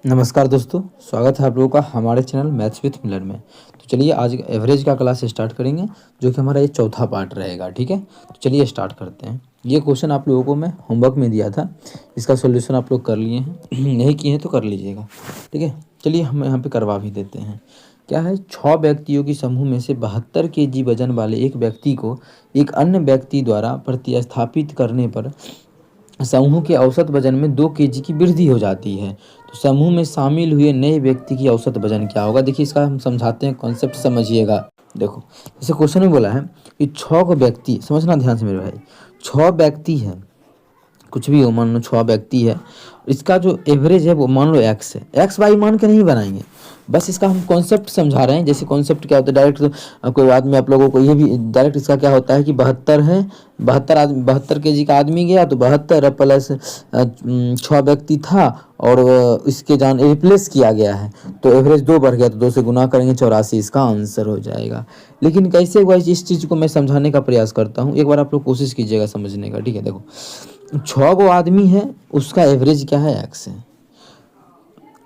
नमस्कार दोस्तों, स्वागत है आप लोगों का हमारे चैनल मैथ्स विथ मिलर में। तो चलिए आज एवरेज का क्लास स्टार्ट करेंगे, जो कि हमारा ये चौथा पार्ट रहेगा। ठीक है, तो चलिए स्टार्ट करते हैं। ये क्वेश्चन आप लोगों को मैं होमवर्क में दिया था, इसका सोल्यूशन आप लोग कर लिए हैं, नहीं किए हैं तो कर लीजिएगा। ठीक है, चलिए हम यहाँ पे करवा भी देते हैं। क्या है, 6 व्यक्तियों की समूह में से 72 केजी वजन वाले एक व्यक्ति को एक अन्य व्यक्ति द्वारा प्रतिस्थापित करने पर समूह के औसत वजन में 2 केजी की वृद्धि हो जाती है। तो समूह में शामिल हुए नए व्यक्ति की औसत वजन क्या होगा? देखिए, इसका हम समझाते हैं, कॉन्सेप्ट समझिएगा। देखो, जैसे क्वेश्चन में बोला है कि 6 व्यक्ति, समझना ध्यान से मेरे भाई, 6 व्यक्ति है, कुछ भी हो, मान लो 6 व्यक्ति है, इसका जो एवरेज है वो मान लो एक्स है। एक्स वाई मान के नहीं बनाएंगे, बस इसका हम कॉन्सेप्ट समझा रहे हैं। जैसे कॉन्सेप्ट क्या होता है, डायरेक्ट कोई आदमी, आप लोगों को ये भी डायरेक्ट इसका क्या होता है कि 72 है, 72 केजी का आदमी गया तो 72 प्लस 6 व्यक्ति था और इसके जान रिप्लेस किया गया है, तो एवरेज 2 बढ़ गया, तो 2 से गुना करेंगे, 84 इसका आंसर हो जाएगा। लेकिन कैसे हुआ, इस चीज़ को मैं समझाने का प्रयास करता हूँ, एक बार आप लोग कोशिश कीजिएगा समझने का। ठीक है, देखो 6 गो आदमी है, उसका एवरेज क्या है, एक्स है।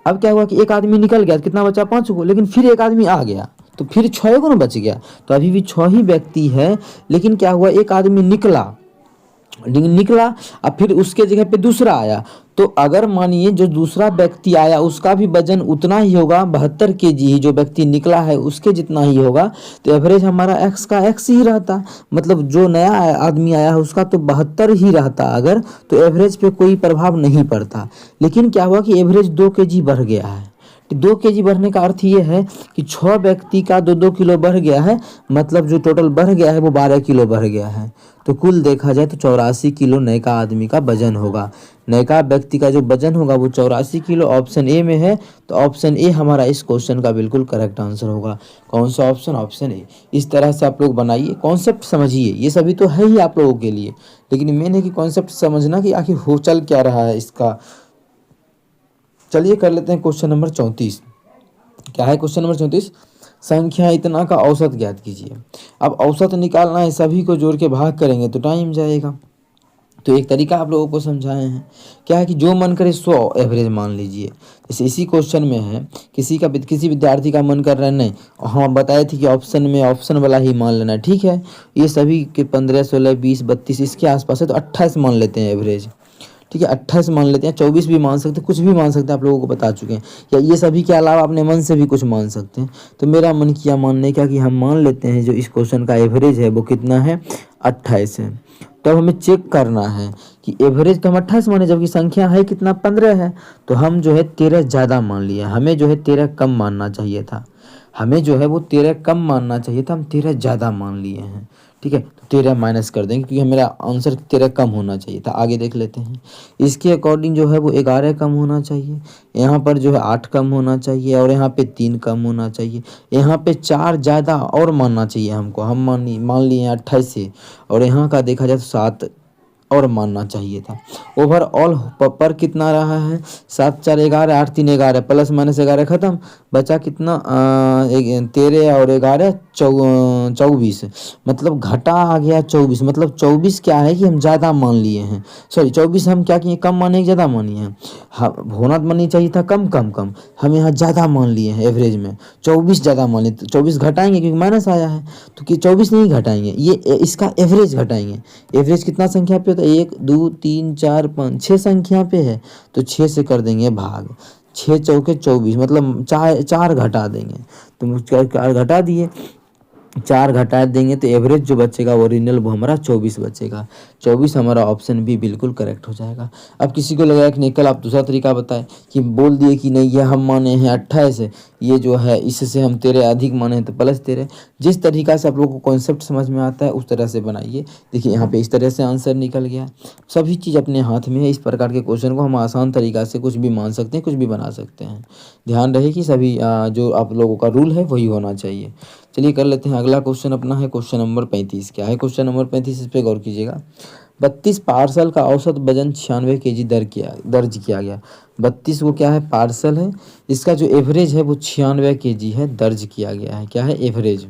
अब क्या हुआ कि एक आदमी निकल गया, कितना बचा, 5 गो, लेकिन फिर एक आदमी आ गया तो फिर 6 गो ना बच गया, तो अभी भी 6 ही व्यक्ति है। लेकिन क्या हुआ, एक आदमी निकला अब फिर उसके जगह पे दूसरा आया, तो अगर मानिए जो दूसरा व्यक्ति आया उसका भी वजन उतना ही होगा, 72 केजी ही, जो व्यक्ति निकला है उसके जितना ही होगा, तो एवरेज हमारा एक्स का एक्स ही रहता। मतलब जो नया आदमी आया है उसका तो 72 ही रहता अगर, तो एवरेज पे कोई प्रभाव नहीं पड़ता। लेकिन क्या हुआ कि एवरेज 2 केजी बढ़ गया है। 2 केजी बढ़ने का अर्थ ये है कि 6 व्यक्ति का 2-2 किलो बढ़ गया है, मतलब जो टोटल बढ़ गया है वो 12 किलो बढ़ गया है। तो कुल देखा जाए तो 84 किलो नयका आदमी का वजन होगा। नयका व्यक्ति का जो वजन होगा वो 84 किलो ऑप्शन ए में है, तो ऑप्शन ए हमारा इस क्वेश्चन का बिल्कुल करेक्ट आंसर होगा। कौन सा ऑप्शन? Option A. इस तरह से आप लोग बनाइए, कॉन्सेप्ट समझिए, ये सभी तो है ही आप लोगों के लिए, लेकिन मेन है कि कॉन्सेप्ट समझना कि आखिर हो चल क्या रहा है इसका। चलिए कर लेते हैं क्वेश्चन नंबर 34। क्या है क्वेश्चन नंबर 34? संख्या इतना का औसत ज्ञात कीजिए। अब औसत निकालना है, सभी को जोड़ के भाग करेंगे तो टाइम जाएगा। तो एक तरीका आप लोगों को समझाए हैं, क्या है कि जो मन करे 100 एवरेज मान लीजिए। जैसे इसी क्वेश्चन में है, किसी विद्यार्थी का मन कर रहा है, नहीं हाँ बताए थे कि ऑप्शन में ऑप्शन वाला ही मान लेना है। ठीक है, ये सभी के 15, 16, 20, 32 इसके आसपास है, तो 28 मान लेते हैं एवरेज। ठीक है, 28 मान लेते हैं, 24 भी मान सकते हैं, कुछ भी मान सकते हैं, आप लोगों को बता चुके हैं। या ये सभी के अलावा अपने मन से भी कुछ मान सकते हैं। तो मेरा मन किया मानने का कि हम मान लेते हैं जो इस क्वेश्चन का एवरेज है वो कितना है, 28 है। तो हमें चेक करना है कि एवरेज तो हम 28 माने, जबकि संख्या है कितना, 15 है। तो हम जो है 13 ज़्यादा मान लिया, हमें जो है 13 कम मानना चाहिए था। हमें जो है वो 13 कम मानना चाहिए था, हम 13 ज़्यादा मान लिए हैं। ठीक है, तो 13 माइनस कर देंगे, क्योंकि मेरा आंसर 13 कम होना चाहिए था। आगे देख लेते हैं, इसके अकॉर्डिंग जो है वो 11 कम होना चाहिए, यहाँ पर जो है 8 कम होना चाहिए, और यहाँ पे 3 कम होना चाहिए, यहाँ पे 4 ज़्यादा और मानना चाहिए हमको। हम मान लिए 28 से, और यहाँ का देखा जाए तो 7 और मानना चाहिए था। ओवरऑल पर कितना रहा है, 7 4 11, 8 3 11, प्लस माइनस 11 खत्म, बचा कितना 13 और 11 24, मतलब घटा आ गया 24। मतलब 24 क्या है कि हम ज़्यादा मान लिए हैं, सॉरी 24 हम क्या किए, कम माने ज़्यादा मानिए हैं। होना माननी चाहिए था कम कम कम, हम यहाँ ज़्यादा मान लिए हैं। एवरेज में 24 ज़्यादा मान लिए, तो 24 घटाएंगे क्योंकि माइनस आया है, तो कि 24 नहीं घटाएंगे, ये इसका एवरेज घटाएंगे। एवरेज कितना संख्या पे होता है, 1 2 3 4 5 6 संख्या पे है, तो 6 से कर देंगे भाग, 6 चौके 24, मतलब 4 घटा देंगे, तो 4 घटा दिए, 4 घटा देंगे तो एवरेज जो बचेगा ओरिजिनल वो हमारा 24 बचेगा। 24 हमारा ऑप्शन भी बिल्कुल करेक्ट हो जाएगा। अब किसी को लगा कि नहीं, कल आप दूसरा तरीका बताएं कि बोल दिए कि नहीं ये हम माने हैं 28 है, ये जो है इससे हम 13 अधिक माने हैं तो प्लस 13। जिस तरीका से आप लोगों को कॉन्सेप्ट समझ में आता है उस तरह से बनाइए। देखिए यहाँ पे इस तरह से आंसर निकल गया। सभी चीज़ अपने हाथ में है, इस प्रकार के क्वेश्चन को हम आसान तरीका से कुछ भी मान सकते हैं, कुछ भी बना सकते हैं। ध्यान रहे कि सभी जो आप लोगों का रूल है वही होना चाहिए। चलिए कर लेते हैं, अगला क्वेश्चन अपना है क्वेश्चन नंबर 35। क्या है क्वेश्चन नंबर 35, इस पे गौर कीजिएगा। 32 पार्सल का औसत वजन 96 केजी दर्ज किया गया। 32 वो क्या है, पार्सल है, इसका जो एवरेज है वो 96 केजी है, दर्ज किया गया है। क्या है, एवरेज।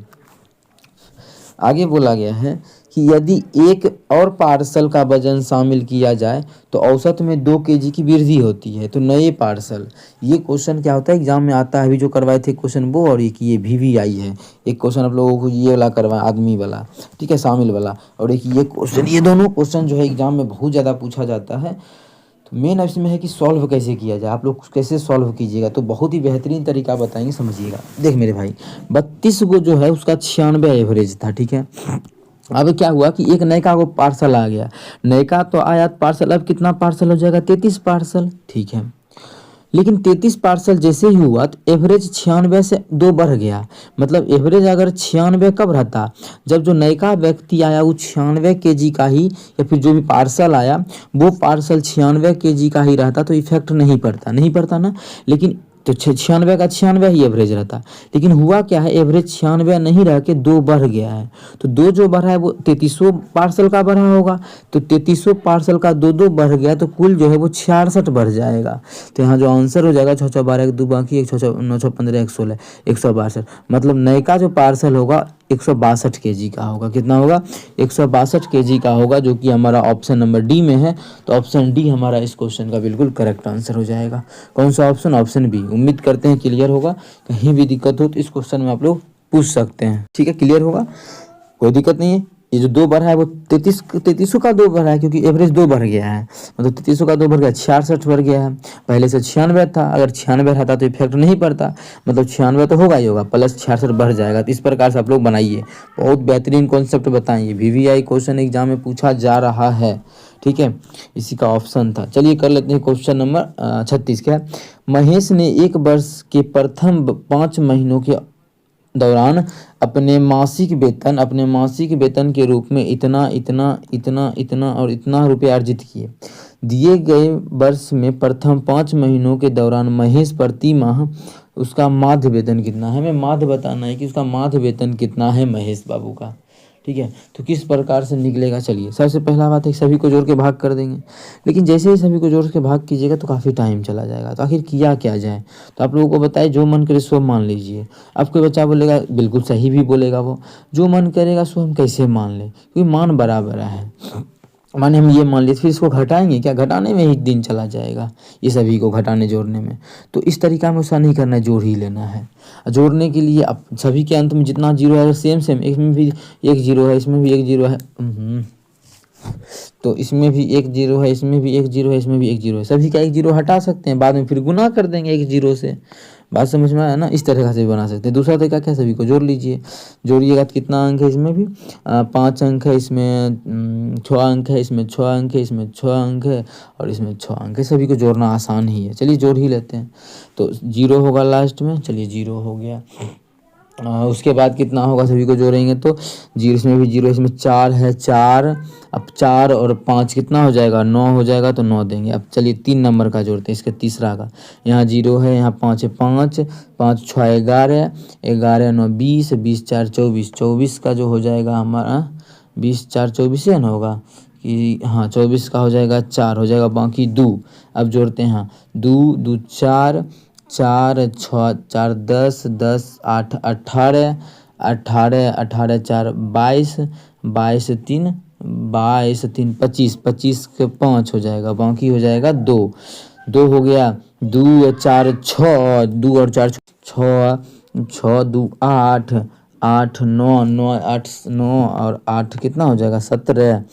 आगे बोला गया है कि यदि एक और पार्सल का वजन शामिल किया जाए तो औसत में 2 केजी की वृद्धि होती है। तो नए पार्सल, ये क्वेश्चन क्या होता है एग्जाम में आता है। अभी जो करवाए थे क्वेश्चन वो, और एक ये VVI है। एक क्वेश्चन आप लोगों को ये वाला करवाए, आदमी वाला, ठीक है, शामिल वाला, और एक ये क्वेश्चन। ये दोनों क्वेश्चन जो है एग्जाम में बहुत ज़्यादा पूछा जाता है। तो मेन इसमें है कि सॉल्व कैसे किया जाए, आप लोग कैसे सॉल्व कीजिएगा। तो बहुत ही बेहतरीन तरीका बताएंगे, समझिएगा। देख मेरे भाई, 32 को जो है उसका 96 एवरेज था, ठीक है। अब क्या हुआ कि एक नयका को पार्सल आ गया, नयका तो आया पार्सल, अब कितना पार्सल हो जाएगा, 33 पार्सल, ठीक है। लेकिन 33 पार्सल जैसे ही हुआ तो एवरेज 96 से 2 बढ़ गया। मतलब एवरेज अगर 96 कब रहता, जब जो नयका व्यक्ति आया वो 96 केजी का ही, या फिर जो भी पार्सल आया वो पार्सल 96 केजी का ही रहता तो इफेक्ट नहीं पड़ता, नहीं पड़ता ना। लेकिन तो 96 का 96 ही एवरेज रहता। लेकिन हुआ क्या है, एवरेज 96 नहीं रह के 2 बढ़ गया है। तो 2 जो बढ़ा है वो 3300 पार्सल का बढ़ा होगा। तो 3300 पार्सल का 2 बढ़ गया, तो कुल जो है वो 66 बढ़ जाएगा। तो यहाँ जो आंसर हो जाएगा 6 6 12 1 2 बाकी 1 6 6 9 6 15 116 162। मतलब नए का जो पार्सल होगा 162 केजी का होगा। कितना होगा, 162 केजी का होगा, जो कि हमारा ऑप्शन नंबर डी में है। तो ऑप्शन डी हमारा इस क्वेश्चन का बिल्कुल करेक्ट आंसर हो जाएगा। कौन सा ऑप्शन, ऑप्शन बी। उम्मीद करते हैं क्लियर होगा। कहीं भी दिक्कत हो तो इस क्वेश्चन में आप लोग पूछ सकते हैं, ठीक है, क्लियर होगा, कोई दिक्कत नहीं है। ये जो 2 बढ़ा है वो 3300 का 2 बढ़ा है, क्योंकि एवरेज 2 बढ़ गया है। मतलब 3300 का 2 बढ़ गया, 66 बढ़ गया है। पहले से 96 था, अगर 96 रहता तो इफेक्ट नहीं पड़ता। मतलब 96 तो होगा ही होगा, प्लस 66 बढ़ जाएगा। तो इस प्रकार से आप लोग बनाइए। बहुत बेहतरीन कॉन्सेप्ट बताइए, VVI क्वेश्चन एग्जाम में पूछा जा रहा है, ठीक है। इसी का ऑप्शन था। चलिए कर लेते हैं क्वेश्चन नंबर 36। क्या है, महेश ने एक वर्ष के प्रथम 5 महीनों के दौरान अपने मासिक वेतन के रूप में इतना इतना इतना इतना और इतना रुपये अर्जित किए। दिए गए वर्ष में प्रथम 5 महीनों के दौरान महेश प्रति माह उसका माध्य वेतन कितना है। हमें माध्य बताना है कि उसका माध्य वेतन कितना है महेश बाबू का, ठीक है। तो किस प्रकार से निकलेगा, चलिए सबसे पहला बात है सभी को जोड़ के भाग कर देंगे। लेकिन जैसे ही सभी को जोड़ के भाग कीजिएगा तो काफ़ी टाइम चला जाएगा। तो आखिर किया क्या जाए, तो आप लोगों को बताए जो मन करे सो मान लीजिए। अब कोई बच्चा बोलेगा, बिल्कुल सही भी बोलेगा, वो जो मन करेगा सो हम कैसे मान लें, क्योंकि मान बराबर है। माने हम ये मान लिए, फिर इसको घटाएंगे क्या, घटाने में ही दिन चला जाएगा, ये सभी को घटाने जोड़ने में। तो इस तरीका में उसका नहीं करना है, जोड़ ही लेना है। जोड़ने के लिए अब सभी के अंत में जितना जीरो है सेम सेम, इसमें भी एक जीरो है, इसमें भी एक जीरो है, तो इसमें भी एक जीरो है, इसमें भी एक जीरो है, इसमें भी एक जीरो है। सभी का एक जीरो हटा सकते हैं, बाद में फिर गुना कर देंगे एक जीरो से। बात समझ में आया ना, इस तरह से भी बना सकते हैं। दूसरा तरीका क्या, सभी को जोड़ लीजिए। जोड़िएगा तो कितना अंक है, इसमें भी 5 अंक है, इसमें 6 अंक है, इसमें 6 अंक है, इसमें 6 अंक है, और इसमें 6 अंक है। सभी को जोड़ना आसान ही है, चलिए जोड़ ही लेते हैं। तो जीरो होगा लास्ट में, चलिए जीरो हो गया। उसके बाद कितना होगा, सभी को जोड़ेंगे तो जीरो, इसमें भी जीरो, इसमें 4 है, 4। अब 4 और 5 कितना हो जाएगा, 9 हो जाएगा, तो 9 देंगे। अब चलिए 3 नंबर का जोड़ते हैं, इसके तीसरा का। यहाँ जीरो है, यहाँ 5 है, 5 5 6 11 11 9 20 20 4 24 24 का जो हो जाएगा हमारा 20 4 24 है ना, होगा कि हाँ 24 का हो जाएगा, 4 हो जाएगा, बाकी 2। अब जोड़ते हैं, हाँ 2 2 4 4 6 4 10 10 8 18 18 18 4 22 22 3 22 3 25 25 के 5 हो जाएगा, बाकी हो जाएगा 2 2 हो गया। 2 4 6 2 और 4 6 6 2 8 8 9 9 8 9 और 8 कितना हो जाएगा, 17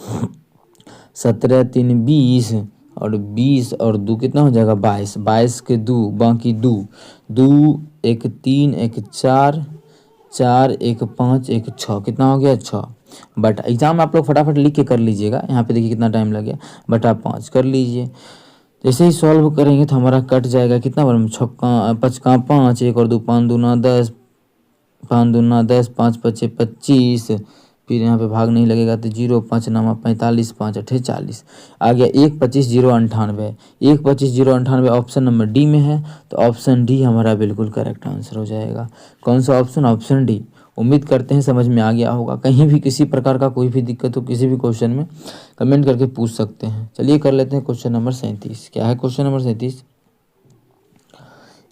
17 3 20 और 20 और 2 कितना हो जाएगा, 22 22 के 2 बाकी 2 2 1 3 1 4 4 1 5 1 6 कितना हो गया, 6। बट एग्जाम आप लोग फटाफट लिख के कर लीजिएगा। यहाँ पे देखिए कितना टाइम लग गया, बटा 5 कर लीजिए। जैसे ही सॉल्व करेंगे तो हमारा कट जाएगा कितना, 6 5 5 1 और 2 5 दूना 10 5 दूना 10 5 5 25, फिर यहाँ पे भाग नहीं लगेगा तो 0 5 9 45 5 8 40 आ गया। 1 25 0 98 1 25 0 98 ऑप्शन नंबर डी में है। तो ऑप्शन डी हमारा बिल्कुल करेक्ट आंसर हो जाएगा। कौन सा ऑप्शन, ऑप्शन डी। उम्मीद करते हैं समझ में आ गया होगा। कहीं भी किसी प्रकार का कोई भी दिक्कत हो किसी भी क्वेश्चन में कमेंट करके पूछ सकते हैं। चलिए कर लेते हैं क्वेश्चन नंबर 37। क्या है क्वेश्चन नंबर 37,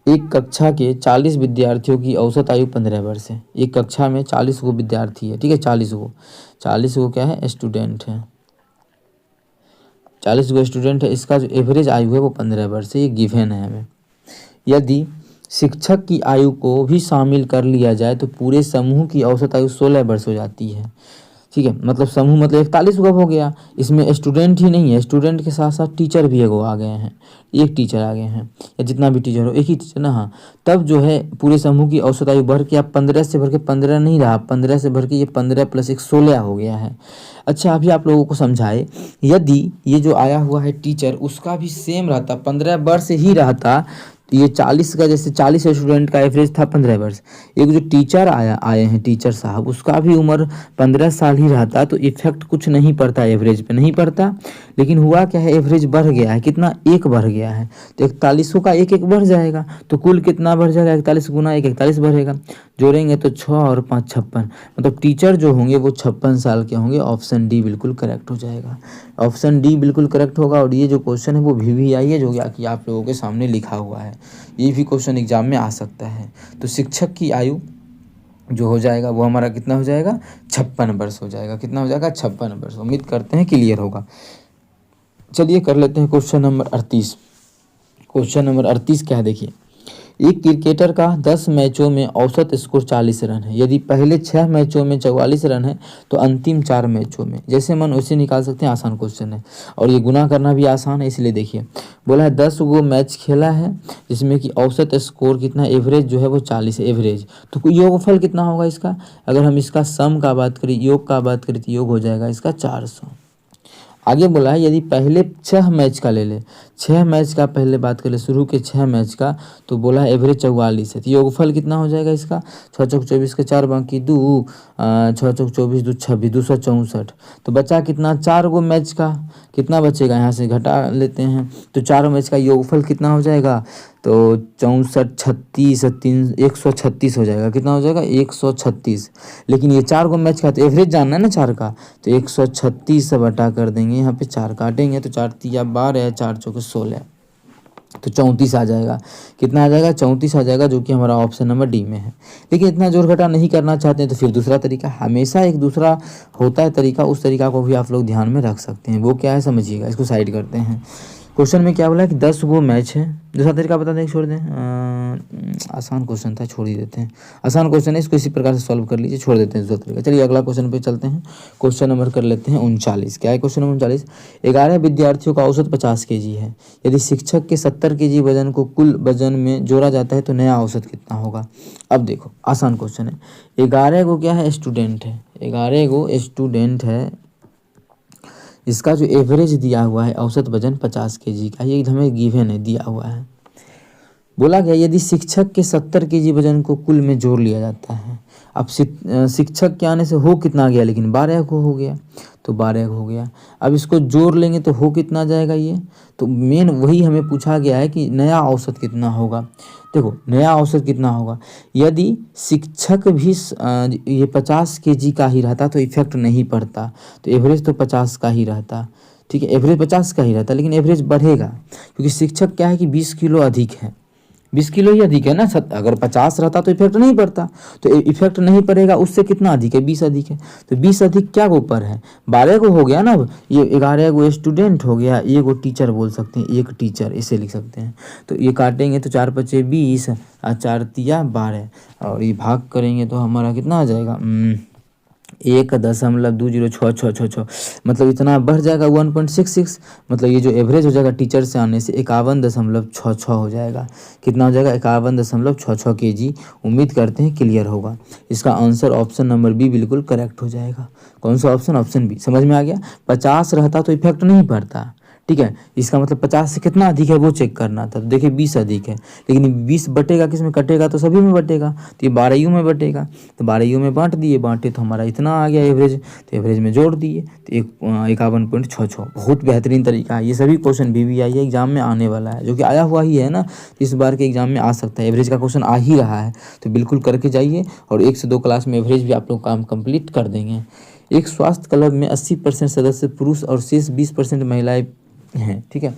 एक कक्षा के 40 विद्यार्थियों की औसत आयु 15 वर्ष है। एक कक्षा में 40 गो विद्यार्थी है, ठीक है, 40 गो क्या है, स्टूडेंट है, 40 गो स्टूडेंट है। इसका जो एवरेज आयु है वो 15 वर्ष है, ये गिवन है हमें। यदि शिक्षक की आयु को भी शामिल कर लिया जाए तो पूरे समूह की औसत आयु 16 वर्ष हो जाती है, ठीक है। मतलब समूह मतलब 41 गो हो गया, इसमें स्टूडेंट ही नहीं है, स्टूडेंट के साथ साथ टीचर भी एगो आ गए हैं, एक टीचर आ गए हैं, या जितना भी टीचर हो एक ही टीचर ना, हाँ। तब जो है पूरे समूह की औसत आयु बढ़ के अब 15 से बढ़ के 15 नहीं रहा, 15 से बढ़ के ये 15 + 1 16 हो गया है। अच्छा, अभी आप लोगों को समझाए, यदि ये जो आया हुआ है टीचर उसका भी सेम रहता, 15 वर्ष ही रहता, ये 40 का, जैसे 40 स्टूडेंट का एवरेज था 15 वर्ष, एक जो टीचर आए हैं टीचर साहब, उसका भी उम्र 15 साल ही रहता तो इफेक्ट कुछ नहीं पड़ता, एवरेज पे नहीं पड़ता। लेकिन हुआ क्या है, एवरेज बढ़ गया है, कितना, 1 बढ़ गया है, तो 41 का 1 बढ़ जाएगा, तो कुल कितना बढ़ जाएगा, 41 × 1 41 बढ़ेगा, जोड़ेंगे तो 6 और 5 56, मतलब टीचर जो होंगे वो 56 साल के होंगे। ऑप्शन डी बिल्कुल करेक्ट हो जाएगा, ऑप्शन डी बिल्कुल करेक्ट होगा। और ये जो क्वेश्चन है वो VVI है, जो कि आप लोगों के सामने लिखा हुआ है, ये भी क्वेश्चन एग्जाम में आ सकता है। तो शिक्षक की आयु जो हो जाएगा वो हमारा कितना हो जाएगा, 56 वर्ष हो जाएगा, कितना हो जाएगा, 56 वर्ष। उम्मीद करते हैं क्लियर होगा। चलिए कर लेते हैं क्वेश्चन नंबर 38। क्वेश्चन नंबर 38 क्या है, देखिए, एक क्रिकेटर का 10 मैचों में औसत स्कोर 40 रन है। यदि पहले 6 मैचों में 44 रन है तो अंतिम 4 मैचों में, जैसे मन वैसे निकाल सकते हैं, आसान क्वेश्चन है। और ये गुना करना भी आसान है, इसलिए देखिए बोला है 10 गो मैच खेला है जिसमें कि औसत स्कोर कितना, एवरेज जो है वो 40 है, एवरेज। तो योगफल कितना होगा इसका, अगर हम इसका सम का बात करें, योग का बात करें, तो योग हो जाएगा इसका 400। आगे बोला है यदि पहले 6 मैच का ले ले, 6 मैच का पहले बात करें, शुरू के 6 मैच का, तो बोला है एवरेज 44 है, तो योगफल कितना हो जाएगा इसका, 6 चौक 24 के 4 बाकी 2, 6 चौक 24 2 26 264, तो बचा कितना, 4 गो मैच का, कितना बचेगा, यहाँ से घटा लेते हैं, तो 4 मैच का योगफल कितना हो जाएगा, तो 64 36 3 136 हो जाएगा, कितना हो जाएगा, 136। लेकिन ये 4 गो मैच का तो एवरेज जानना है ना 4 का, तो 136 से बटा कर देंगे, यहाँ पे 4 काटेंगे तो 4 तिया 12, 4 चौके 16, तो 34 आ जाएगा, कितना आ जाएगा, 34 आ जाएगा, जो कि हमारा ऑप्शन नंबर डी में है। लेकिन इतना जोड़ घटा नहीं करना चाहते हैं तो फिर दूसरा तरीका, हमेशा एक दूसरा होता है तरीका, उस तरीका को भी आप लोग ध्यान में रख सकते हैं। वो क्या है समझिएगा, इसको साइड करते हैं। क्वेश्चन में क्या बोला है कि 10 गो मैच है, दूसरा तरीका बता दें, छोड़ दें, आसान क्वेश्चन था, छोड़ ही देते हैं, आसान क्वेश्चन है, इसको इसी प्रकार से सॉल्व कर लीजिए, छोड़ देते हैं दूसरा तरीका। चलिए अगला क्वेश्चन पे चलते हैं। क्वेश्चन नंबर कर लेते हैं 39। क्या है क्वेश्चन नंबर 39, 11 विद्यार्थियों का औसत 50 kg है। यदि शिक्षक के 70 kg वजन को कुल वजन में जोड़ा जाता है तो नया औसत कितना होगा। अब देखो आसान क्वेश्चन है, 11 गो क्या है, स्टूडेंट है, 11 गो स्टूडेंट है, इसका जो एवरेज दिया हुआ है औसत वजन 50 kg का, ये हमें गिवन है, दिया हुआ है। बोला गया यदि शिक्षक के 70 kg वजन को कुल में जोड़ लिया जाता है। अब शिक्षक के आने से हो कितना गया, लेकिन 12 को हो गया, तो 12 हो गया। अब इसको जोड़ लेंगे तो हो कितना जाएगा, ये तो मेन वही हमें पूछा गया है कि नया औसत कितना होगा। देखो नया औसत कितना होगा, यदि शिक्षक भी ये 50 kg का ही रहता तो इफेक्ट नहीं पड़ता, तो एवरेज तो 50 का ही रहता, ठीक है, एवरेज 50 का ही रहता, लेकिन एवरेज बढ़ेगा क्योंकि शिक्षक क्या है कि 20 किलो अधिक है, 20 किलो ही अधिक है ना, अगर 50 रहता तो इफेक्ट नहीं पड़ता, तो इफेक्ट नहीं पड़ेगा, उससे कितना अधिक है, 20 अधिक है, तो 20 अधिक क्या के ऊपर है, 12 को हो गया ना। अब ये 11 गो स्टूडेंट हो गया, एक गो टीचर बोल सकते हैं, एक टीचर इसे लिख सकते हैं। तो ये काटेंगे तो 4 × 5 = 20 और 4 तिया 12, और ये भाग करेंगे तो हमारा कितना आ जाएगा, 1.206666, मतलब इतना बढ़ जाएगा 1.66, मतलब ये जो एवरेज हो जाएगा टीचर से आने से 51.66 हो जाएगा, कितना हो जाएगा, 51.66 kg। उम्मीद करते हैं क्लियर होगा। इसका आंसर ऑप्शन नंबर बी बिल्कुल करेक्ट हो जाएगा। कौन सा ऑप्शन, ऑप्शन बी। समझ में आ गया, 50 रहता तो इफेक्ट नहीं पड़ता, ठीक है, इसका मतलब 50 से कितना अधिक है वो चेक करना था, तो देखिए 20 अधिक है, लेकिन 20 बटेगा किस में, कटेगा तो सभी में बटेगा, तो ये 12 में बटेगा, तो 12 में बांट दिए, बांटे तो हमारा इतना आ गया एवरेज, तो एवरेज में जोड़ दिए तो 51.66। बहुत बेहतरीन तरीका है, ये सभी क्वेश्चन VVI है, एग्जाम में आने वाला है, जो कि आया हुआ ही है ना, इस बार के एग्जाम में आ सकता है, एवरेज का क्वेश्चन आ ही रहा है, तो बिल्कुल करके जाइए, और 1 से 2 क्लास में एवरेज भी आप लोग काम कंप्लीट कर देंगे। एक स्वास्थ्य क्लब में 80% सदस्य पुरुष और शेष 20% महिलाएं हैं, ठीक है।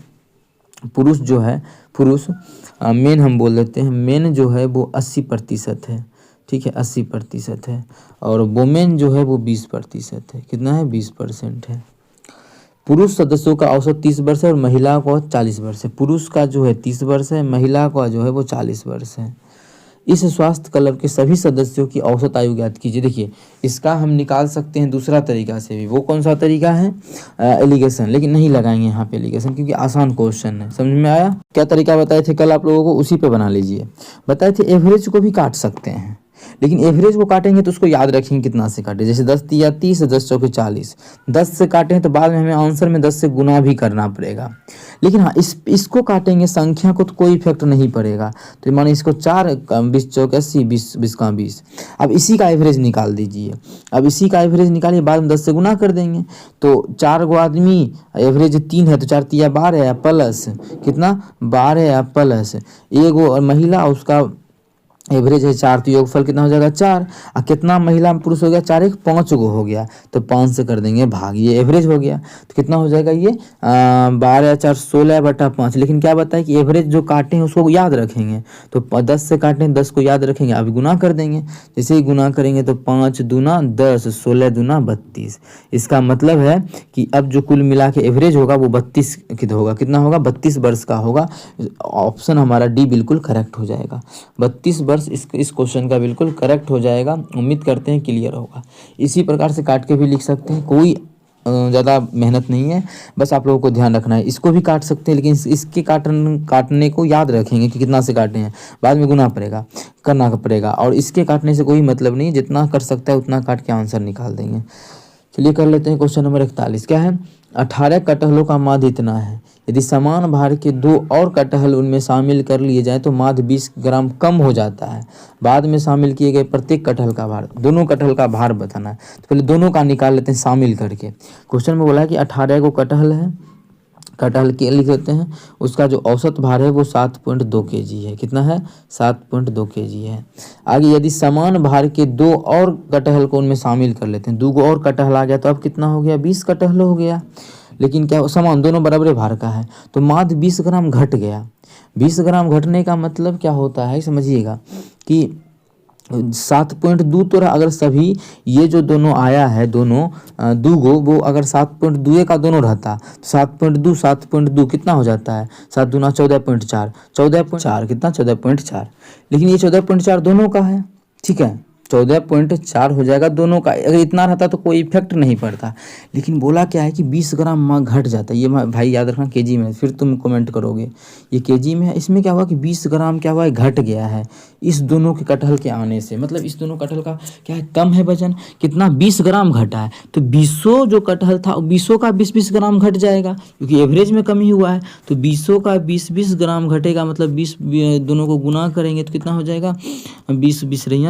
पुरुष जो है, पुरुष मेन हम बोल देते हैं, मेन जो है वो 80% है, ठीक है, 80% है। और वोमेन जो है वो 20% है। कितना है? 20% है। पुरुष सदस्यों का औसत 30 वर्ष है और महिला का 40 वर्ष है। पुरुष का जो है 30 वर्ष है, महिला का जो है वो 40 वर्ष है। इस स्वास्थ्य क्लब के सभी सदस्यों की औसत आयु ज्ञात कीजिए। देखिए, इसका हम निकाल सकते हैं दूसरा तरीका से भी। वो कौन सा तरीका है? एलिगेशन, लेकिन नहीं लगाएंगे यहाँ पे एलिगेशन क्योंकि आसान क्वेश्चन है। समझ में आया? क्या तरीका बताए थे कल आप लोगों को, उसी पे बना लीजिए। बताए थे एवरेज को भी काट सकते हैं, लेकिन एवरेज को काटेंगे तो उसको याद रखेंगे कितना से काटे। जैसे 10 तिया 30, 10 चौके 40, 10 से काटे हैं तो बाद में हमें आंसर में 10 से गुना भी करना पड़ेगा। लेकिन हाँ, इसको काटेंगे, संख्या को तो कोई इफेक्ट नहीं पड़ेगा। तो माने इसको 4 20 चौके 80, 20 20 का 20। अब इसी का एवरेज निकाल दीजिए। अब इसी का एवरेज निकालिए, बाद में 10 से गुना कर देंगे। तो 4 गो आदमी, एवरेज 3 है तो 4 तिया 12 है, प्लस कितना? 12 है, प्लस एगो और महिला, उसका एवरेज है 4, तो योगफल कितना हो जाएगा? 4। और कितना महिला पुरुष हो गया? 4 1 5 गो हो गया, तो 5 से कर देंगे भाग, ये एवरेज हो गया। तो कितना हो जाएगा ये? 12 4 16/5। लेकिन क्या बताए कि एवरेज जो काटे हैं उसको याद रखेंगे। तो 10 से काटे हैं, 10 को याद रखेंगे, अब गुना कर देंगे। जैसे ही गुना करेंगे तो 5 दूना 10, 16 दूना 32। इसका मतलब है कि अब जो कुल मिला के एवरेज होगा वो 32 होगा। कितना होगा? 32 वर्ष का होगा। ऑप्शन हमारा डी बिल्कुल करेक्ट हो जाएगा। 32 वर्ष इस क्वेश्चन का बिल्कुल करेक्ट हो जाएगा। उम्मीद करते हैं क्लियर होगा। इसी प्रकार से काट के भी लिख सकते हैं, कोई ज़्यादा मेहनत नहीं है, बस आप लोगों को ध्यान रखना है। इसको भी काट सकते हैं, लेकिन इसके काटने को याद रखेंगे कि कितना से काटे हैं, बाद में गुना करना पड़ेगा। और इसके काटने से कोई मतलब नहीं, जितना कर सकता है उतना काट के आंसर निकाल देंगे। चलिए कर लेते हैं क्वेश्चन नंबर 41। क्या है? 18 कटहलों का माध्य इतना है। यदि समान भार के 2 और कटहल उनमें शामिल कर लिए जाएं तो माध्य 20 ग्राम कम हो जाता है। बाद में शामिल किए गए प्रत्येक कटहल का भार, दोनों कटहल का भार बताना है। तो पहले दोनों का निकाल लेते हैं शामिल करके। क्वेश्चन में बोला है कि 18 को कटहल है, कटहल के लिख देते हैं, उसका जो औसत भार है वो 7.2 kg है। कितना है? 7.2 kg है। आगे यदि समान भार के 2 और कटहल को उनमें शामिल कर लेते हैं, 2 गो और कटहल आ गया तो अब कितना हो गया? 20 कटहल हो गया। लेकिन क्या समान, दोनों बराबर भार का है, तो माध्य 20 ग्राम घट गया। 20 ग्राम घटने का मतलब क्या होता है समझिएगा कि 7.2 तो अगर सभी ये जो दोनों आया है, दोनों 2 गो, वो अगर 7.2 का दोनों रहता तो 7.2 कितना हो जाता है? 7 दूना 14.4, 14.4 कितना? 14.4। लेकिन ये 14.4 दोनों का है, ठीक है, 14.4 हो जाएगा दोनों का। अगर इतना रहता तो कोई इफेक्ट नहीं पड़ता, लेकिन बोला क्या है कि 20 ग्राम माँ घट जाता है। ये भाई याद रखना केजी में, फिर तुम कमेंट करोगे ये केजी में है। इसमें क्या हुआ कि 20 ग्राम क्या हुआ है? घट गया है इस दोनों के कटहल के आने से। मतलब इस दोनों कटहल का क्या है? कम है वजन। कितना? 20 ग्राम घटा है। तो 20 जो कटहल था 20 का 20 ग्राम घट जाएगा, क्योंकि एवरेज में कमी हुआ है। तो 20 का 20 ग्राम घटेगा, मतलब 20 दोनों को गुना करेंगे तो कितना हो जाएगा? 20 20 रही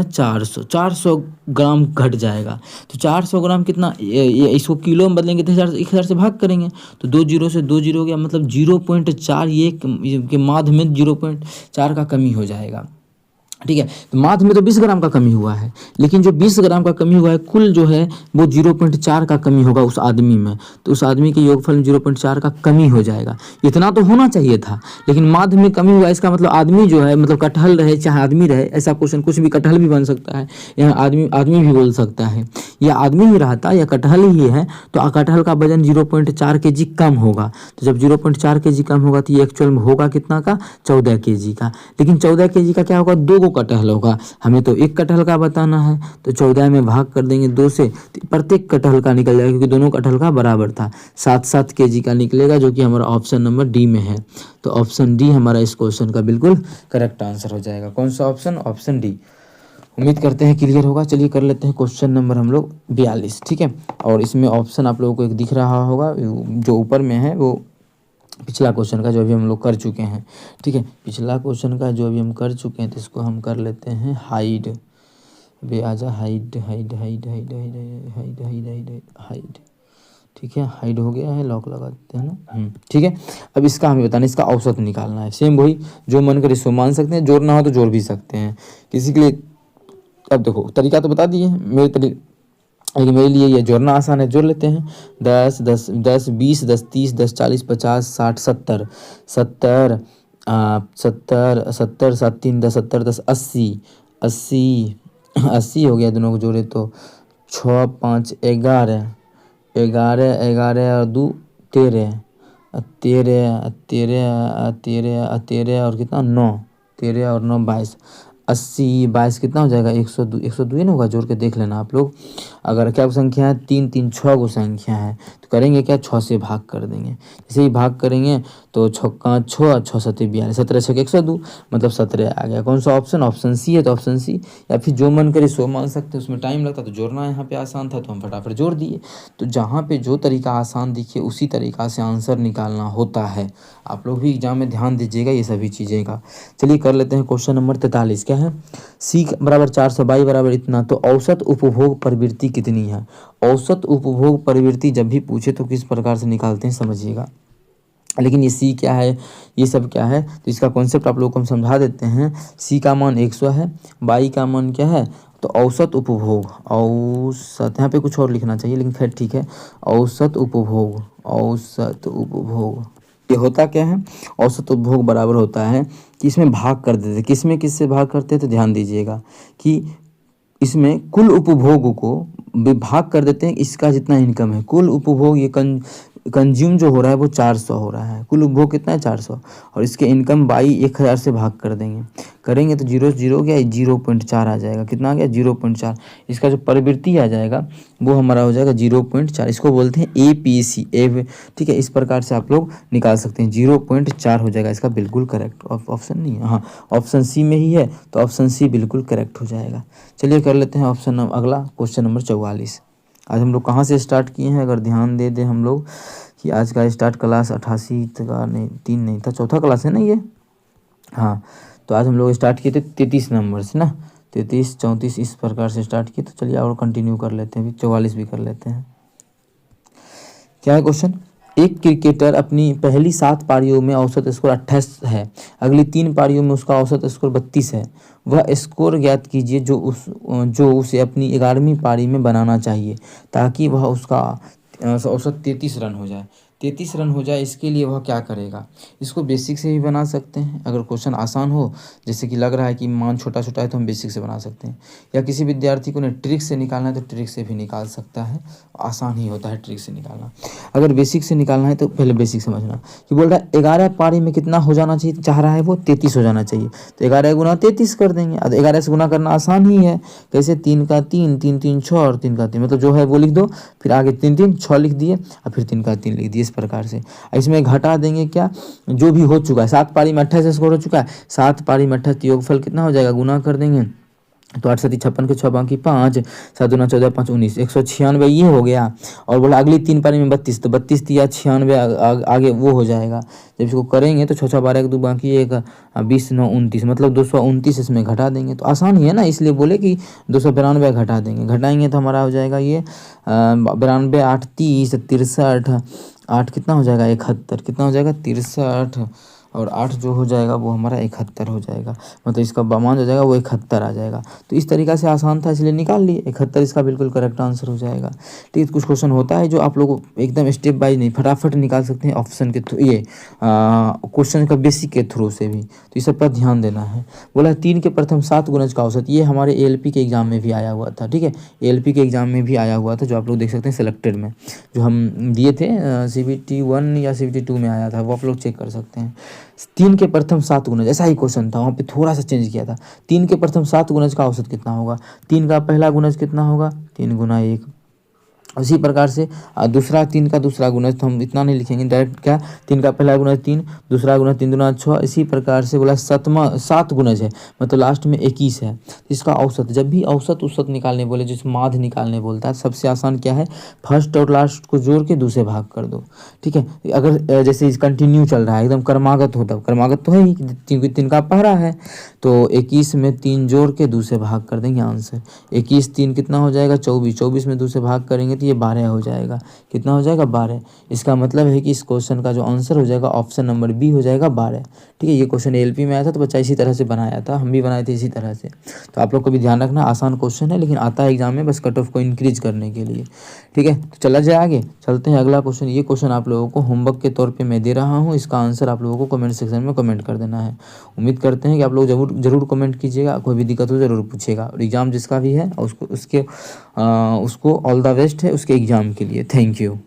400 ग्राम घट जाएगा। तो 400 ग्राम कितना? इसको किलो में बदलेंगे तो 1000 से भाग करेंगे तो 2 जीरो से 2 जीरो हो गया, मतलब 0.4 ये के माध्य में 0.4 का कमी हो जाएगा। ठीक है, तो माध्य में तो 20 ग्राम का कमी हुआ है, लेकिन जो 20 ग्राम का कमी हुआ है कुल जो है वो 0.4 का कमी होगा उस आदमी में। तो उस आदमी के योगफल में 0.4 का कमी हो जाएगा। इतना तो होना चाहिए था, लेकिन माध्य में कमी हुआ। इसका मतलब आदमी जो है, मतलब कटहल रहे चाहे आदमी रहे, ऐसा क्वेश्चन कुछ भी, कटहल भी बन सकता है, यहाँ आदमी भी बोल सकता है, या आदमी ही रहता या कटहल ही है तो कटहल का वजन 0.4 kg कम होगा। तो जब 0.4 kg कम होगा तो ये एक्चुअल में होगा कितना का? 14 kg का। लेकिन 14 kg का क्या होगा? 2 कटहल होगा, हमें तो एक कटहल का बताना है, तो 14 में भाग कर देंगे 2 से, तो प्रत्येक कटहल का निकल जाएगा, क्योंकि दोनों कटहल का बराबर था। 7 kg का निकलेगा, जो कि हमारा ऑप्शन नंबर डी में है। तो ऑप्शन डी हमारा इस क्वेश्चन का बिल्कुल करेक्ट आंसर हो जाएगा। कौन सा ऑप्शन? Option D. उम्मीद करते हैं क्लियर होगा। चलिए कर लेते हैं क्वेश्चन नंबर हम लोग 42। ठीक है, और इसमें ऑप्शन आप लोगों को एक दिख रहा होगा, जो ऊपर में है वो पिछला क्वेश्चन का जो अभी हम लोग कर चुके हैं। ठीक है, पिछला क्वेश्चन का जो अभी हम कर चुके हैं, तो इसको हम कर लेते हैं हाइड। बे आजा, hide hide hide hide hide hide hide hide. ठीक है, हाइड हो गया है, लॉक लगा देते हैं ना। ठीक है, अब इसका हमें बताना, इसका औसत निकालना है। सेम वही, जो मन करे सो मान सकते हैं, जोड़ना हो तो जोड़ भी सकते हैं किसी के लिए। अब देखो तरीका तो बता दिए मेरे लेकिन मेरे लिए ये जोड़ना आसान है, जोड़ लेते हैं। 10 10 10 20 10 30 10 40 50 60 70 70 70 70 7 3 10 70 10 80 80 80 हो गया दोनों को जोड़े तो 6 5 11 11 11 और 2 13 13 13 13 13 और कितना 9 13 और 9 22 80 22 कितना हो जाएगा 102 102 ही ना होगा, जोड़ के देख लेना आप लोग। अगर क्या संख्या है 3 3 6 को संख्या है तो करेंगे क्या 6 से भाग कर देंगे। जैसे ही भाग करेंगे तो 6 6 6 7 42 17 6 102 मतलब 17 आ गया। कौन सा ऑप्शन, ऑप्शन सी है, तो ऑप्शन सी। या फिर जो मन करे सो मान सकते हैं, उसमें टाइम लगता तो जोड़ना यहाँ पे आसान था तो हम फटाफट जोड़ दिए। तो जहाँ पे जो तरीका आसान दिखे उसी तरीका से आंसर निकालना होता है। आप लोग भी एग्जाम में ध्यान दीजिएगा ये सभी चीज़ें का। चलिए कर लेते हैं क्वेश्चन नंबर 43। क्या है, सी बराबर 400 बाई बराबर इतना, तो औसत उपभोग प्रवृत्ति कितनी है। औसत उपभोग प्रवृत्ति जब भी पूछे तो किस प्रकार से निकालते हैं समझिएगा। लेकिन ये सी क्या है, ये सब क्या है, तो इसका कॉन्सेप्ट आप लोगों को हम समझा देते हैं। सी का मान 100 है, बाई का मान क्या है, तो औसत उपभोग, औसत यहाँ पे कुछ और लिखना चाहिए लेकिन खैर ठीक है। औसत उपभोग, औसत उपभोग ये होता क्या है, औसत उपभोग बराबर होता है कि इसमें भाग कर देते, किसमें किससे भाग करते हैं तो ध्यान दीजिएगा कि इसमें कुल उपभोग को विभाग कर देते हैं, इसका जितना इनकम है कुल उपभोग, ये कंज्यूम जो हो रहा है वो 400 हो रहा है, कुल उपभोग कितना है 400, और इसके इनकम बाई 1000 से भाग कर देंगे, करेंगे तो 0 0 गया 0.4 आ जाएगा। कितना आ गया 0.4। इसका जो प्रवृत्ति आ जाएगा वो हमारा हो जाएगा 0.4। इसको बोलते हैं APC ए, ठीक है। इस प्रकार से आप लोग निकाल सकते हैं, 0.4 हो जाएगा इसका बिल्कुल करेक्ट। ऑप्शन नहीं है, हाँ ऑप्शन सी में ही है तो ऑप्शन सी बिल्कुल करेक्ट हो जाएगा। चलिए कर लेते हैं ऑप्शन अगला क्वेश्चन नंबर 44। आज हम लोग कहाँ से स्टार्ट किए हैं, अगर ध्यान दे दें हम लोग कि आज का स्टार्ट क्लास 88 का नहीं 3 नहीं था, चौथा क्लास है ना ये, हाँ। तो आज हम लोग स्टार्ट किए थे 33 नंबर से ना, 33 34 इस प्रकार से स्टार्ट किए। तो चलिए और कंटिन्यू कर लेते हैं, 44 भी कर लेते हैं। क्या है क्वेश्चन, एक क्रिकेटर अपनी पहली 7 पारियों में औसत स्कोर 28 है, अगली 3 पारियों में उसका औसत स्कोर 32 है। वह स्कोर ज्ञात कीजिए जो उसे अपनी 11वीं पारी में बनाना चाहिए ताकि वह उसका औसत 33 रन हो जाए। 33 रन हो जाए इसके लिए वह क्या करेगा। इसको बेसिक से भी बना सकते हैं, अगर क्वेश्चन आसान हो, जैसे कि लग रहा है कि मान छोटा छोटा है तो हम बेसिक से बना सकते हैं, या किसी विद्यार्थी को ने ट्रिक से निकालना है तो ट्रिक से भी निकाल सकता है, आसान ही होता है ट्रिक से निकालना। अगर बेसिक से निकालना है तो पहले बेसिक समझना कि बोल रहा है 11 पारी में कितना हो जाना चाहिए, चाह रहा है वो 33 हो जाना चाहिए, तो 11 गुना 33 कर देंगे। 11 से गुना करना आसान ही है, कैसे 3 का 3 3 3 6 और 3 का 3, मतलब जो है वो लिख दो, फिर आगे 3 3 6 लिख दिए और फिर 3 का 3 लिख दिए। इस प्रकार से इसमें घटा देंगे क्या, जो भी हो चुका है 7 पारी में 28 स्कोर हो चुका है, 7 पारी में 28 योगफल कितना हो जाएगा, गुना कर देंगे तो 8 7 56 के 6 बाकी 5 7 दूना 14 5 19 196 ये हो गया। और बोला अगली 3 पारी में 32, तो 32 दिया 96 आगे वो हो जाएगा। जब इसको करेंगे तो 6 6 12 1 2 बाकी 1 20 9 29 मतलब 229 इसमें घटा देंगे, तो आसान ही है ना, इसलिए बोले कि 292 घटा देंगे। घटाएंगे तो हमारा हो जाएगा ये 92 8 30 63 8 कितना हो जाएगा 71, कितना हो जाएगा 63 और 8 जो हो जाएगा वो हमारा 71 हो जाएगा, मतलब इसका मान हो जाएगा वो 71 आ जाएगा। तो इस तरीक़ा से आसान था इसलिए निकाल लिए, 71 इसका बिल्कुल करेक्ट आंसर हो जाएगा। ठीक है, कुछ क्वेश्चन होता है जो आप लोग एकदम स्टेप बाय नहीं फटाफट निकाल सकते हैं ऑप्शन के थ्रू, ये क्वेश्चन का बेसिक के थ्रू से भी, तो इस सब पर ध्यान देना है। बोला 3 के प्रथम 7 गुणज का औसत, ये हमारे ALP के एग्जाम में भी आया हुआ था। ठीक है, ALP के एग्जाम में भी आया हुआ था, जो आप लोग देख सकते हैं सिलेक्टेड में जो हम दिए थे, CBT 1 या CBT 2 में आया था, वो आप लोग चेक कर सकते हैं। 3 के प्रथम 7 गुणज ऐसा ही क्वेश्चन था, वहाँ पे थोड़ा सा चेंज किया था। 3 के प्रथम 7 गुणज का औसत कितना होगा, 3 का पहला गुणज कितना होगा 3 गुना 1। उसी प्रकार से दूसरा 3 का दूसरा गुणज, तो हम इतना नहीं लिखेंगे डायरेक्ट, क्या 3 का पहला गुणज 3, दूसरा गुणज 3 दूना 6। इसी प्रकार से बोला 7 गुणज है, मतलब लास्ट में 21 है। इसका औसत, जब भी औसत उसत निकालने बोले, जिस माध्य निकालने बोलता है, सबसे आसान क्या है, फर्स्ट और लास्ट को जोड़ के दूसरे भाग कर दो। ठीक है, अगर जैसे कंटिन्यू चल रहा है एकदम क्रमागत होता, क्रमागत तो है ही, 3 का पहरा है, तो 21 में 3 जोड़ के दूसरे भाग कर देंगे आंसर। 21 3 कितना हो जाएगा 24, 24 में दूसरे भाग करेंगे तो ये 12 हो जाएगा। कितना हो जाएगा? 12। इसका मतलब है कि इस क्वेश्चन का जो आंसर हो जाएगा ऑप्शन नंबर बी हो जाएगा 12। ठीक है, ये क्वेश्चन एलपी में आया था तो बच्चा इसी तरह से बनाया था, हम भी बनाए थे इसी तरह से। तो आप लोग को भी ध्यान रखना, आसान क्वेश्चन है लेकिन आता है एग्जाम में बस कट ऑफ को इंक्रीज करने के लिए। ठीक है, तो चला जाए आगे, चलते हैं अगला क्वेश्चन। ये क्वेश्चन आप लोगों को होमवर्क के तौर पे मैं दे रहा हूँ, इसका आंसर आप लोगों को कमेंट सेक्शन में कमेंट कर देना है। उम्मीद करते हैं कि आप लोग जरूर कमेंट कीजिएगा, कोई भी दिक्कत हो ज़रूर पूछिएगा। और एग्ज़ाम जिसका भी है उसको ऑल द बेस्ट है उसके एग्ज़ाम के लिए। Thank you.